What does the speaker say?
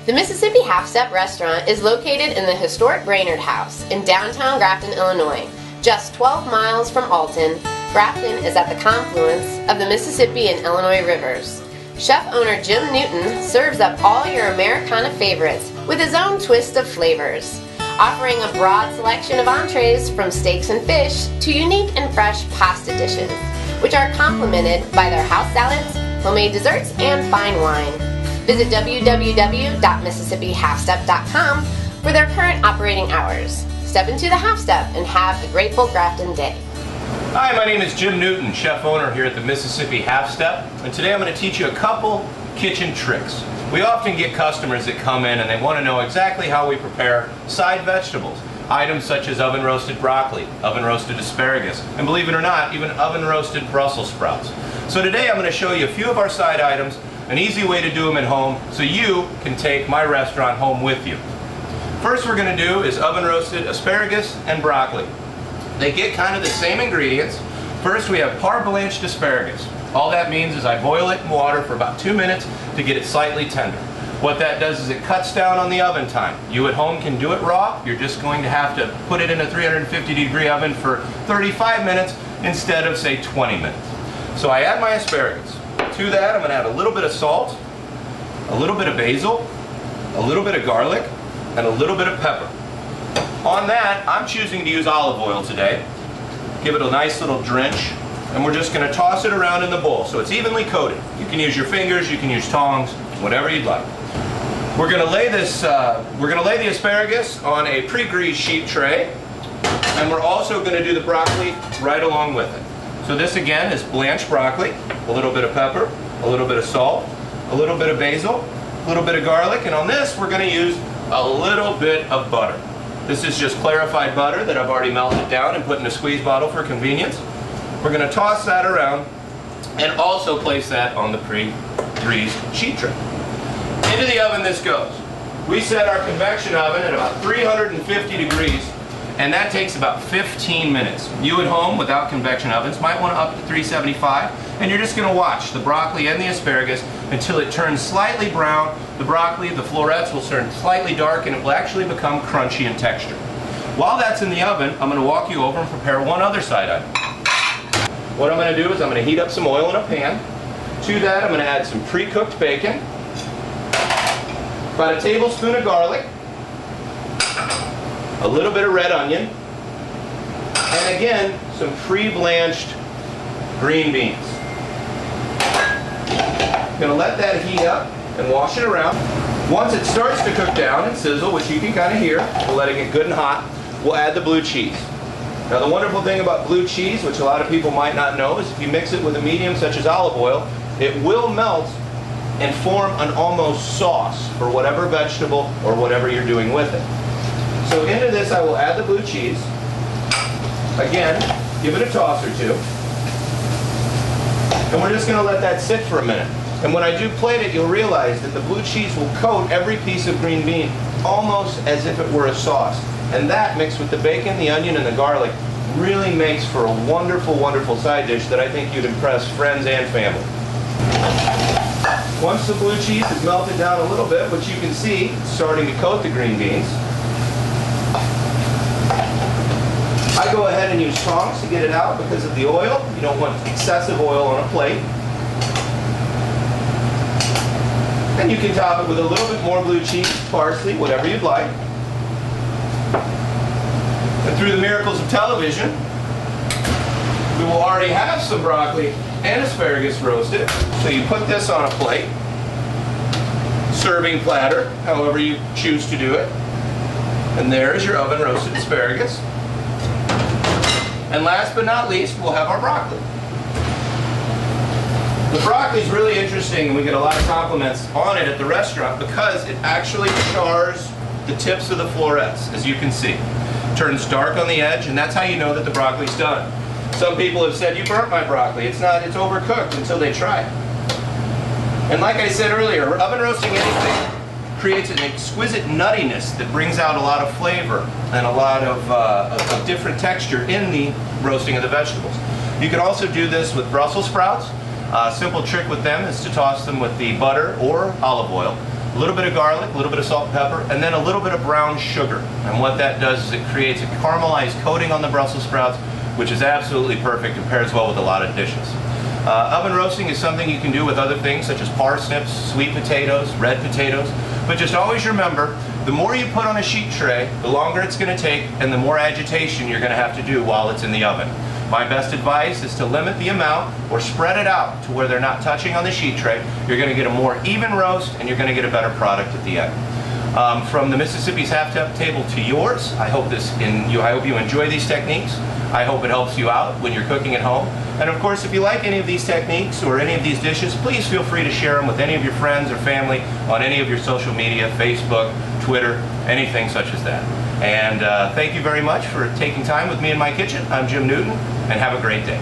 The Mississippi Half Step restaurant is located in the historic Brainerd House in downtown Grafton, Illinois. Just 12 miles from Alton, Grafton is at the confluence of the Mississippi and Illinois rivers. Chef-owner Jim Newton serves up all your Americana favorites with his own twist of flavors, offering a broad selection of entrees from steaks and fish to unique and fresh pasta dishes, which are complemented by their house salads, homemade desserts, and fine wine. Visit www.mississippihalfstep.com for their current operating hours. Step into the Half Step and have a grateful Grafton day. Hi, my name is Jim Newton, chef owner here at the Mississippi Half Step, and today I'm going to teach you a couple kitchen tricks. We often get customers that come in and they want to know exactly how we prepare side vegetables. Items such as oven roasted broccoli, oven roasted asparagus, and believe it or not, even oven roasted Brussels sprouts. So today I'm going to show you a few of our side items, an easy way to do them at home so you can take my restaurant home with you. First we're going to do is oven roasted asparagus and broccoli. They get kind of the same ingredients. First we have parboiled asparagus. All that means is I boil it in water for about 2 minutes to get it slightly tender. What that does is it cuts down on the oven time. You at home can do it raw. You're just going to have to put it in a 350-degree oven for 35 minutes instead of, say, 20 minutes. So I add my asparagus. To that I'm going to add a little bit of salt, a little bit of basil, a little bit of garlic, and a little bit of pepper. On that, I'm choosing to use olive oil today. Give it a nice little drench, and we're just going to toss it around in the bowl so it's evenly coated. You can use your fingers, you can use tongs, whatever you'd like. We're going to lay this. We're going to lay the asparagus on a pre-greased sheet tray, and we're also going to do the broccoli right along with it. So this again is blanched broccoli, a little bit of pepper, a little bit of salt, a little bit of basil, a little bit of garlic, and on this we're going to use a little bit of butter. This is just clarified butter that I've already melted down and put in a squeeze bottle for convenience. We're going to toss that around and also place that on the pre-greased sheet tray. Into the oven this goes. We set our convection oven at about 350 degrees, and that takes about 15 minutes. You at home without convection ovens might want to up to 375, and you're just going to watch the broccoli and the asparagus until it turns slightly brown. The broccoli, the florets will turn slightly dark, and it will actually become crunchy in texture. While that's in the oven, I'm going to walk you over and prepare one other side item. What I'm going to do is I'm going to heat up some oil in a pan. To that I'm going to add some pre-cooked bacon, about a tablespoon of garlic, a little bit of red onion, and again, some pre-blanched green beans. I'm going to let that heat up and wash it around. Once it starts to cook down and sizzle, which you can kind of hear, we'll let it get good and hot, we'll add the blue cheese. Now the wonderful thing about blue cheese, which a lot of people might not know, is if you mix it with a medium such as olive oil, it will melt and form an almost sauce for whatever vegetable or whatever you're doing with it. So into this I will add the blue cheese. Again, give it a toss or two. And we're just going to let that sit for a minute. And when I do plate it, you'll realize that the blue cheese will coat every piece of green bean almost as if it were a sauce. And that, mixed with the bacon, the onion, and the garlic, really makes for a wonderful, wonderful side dish that I think you'd impress friends and family. Once the blue cheese is melted down a little bit, which you can see, it's starting to coat the green beans, I go ahead and use tongs to get it out because of the oil. You don't want excessive oil on a plate. And you can top it with a little bit more blue cheese, parsley, whatever you'd like. And through the miracles of television, we will already have some broccoli and asparagus roasted. So you put this on a plate, serving platter, however you choose to do it. And there's your oven roasted asparagus. And last but not least, we'll have our broccoli. The broccoli is really interesting, and we get a lot of compliments on it at the restaurant because it actually chars the tips of the florets, as you can see. Turns dark on the edge, and that's how you know that the broccoli's done. Some people have said, "You burnt my broccoli." It's not, it's overcooked until they try it. And like I said earlier, oven roasting anything creates an exquisite nuttiness that brings out a lot of flavor and a lot of different texture in the roasting of the vegetables. You can also do this with Brussels sprouts. A simple trick with them is to toss them with the butter or olive oil. a little bit of garlic, a little bit of salt and pepper, and then a little bit of brown sugar. And what that does is it creates a caramelized coating on the Brussels sprouts, which is absolutely perfect and pairs well with a lot of dishes. Oven roasting is something you can do with other things such as parsnips, sweet potatoes, red potatoes, but just always remember, the more you put on a sheet tray, the longer it's going to take and the more agitation you're going to have to do while it's in the oven. My best advice is to limit the amount or spread it out to where they're not touching on the sheet tray. You're going to get a more even roast and you're going to get a better product at the end. From the Mississippi's Half Step table to yours, I hope you enjoy these techniques. I hope it helps you out when you're cooking at home. And of course, if you like any of these techniques or any of these dishes, please feel free to share them with any of your friends or family on any of your social media, Facebook, Twitter, anything such as that. And thank you very much for taking time with me in my kitchen. I'm Jim Newton, and have a great day.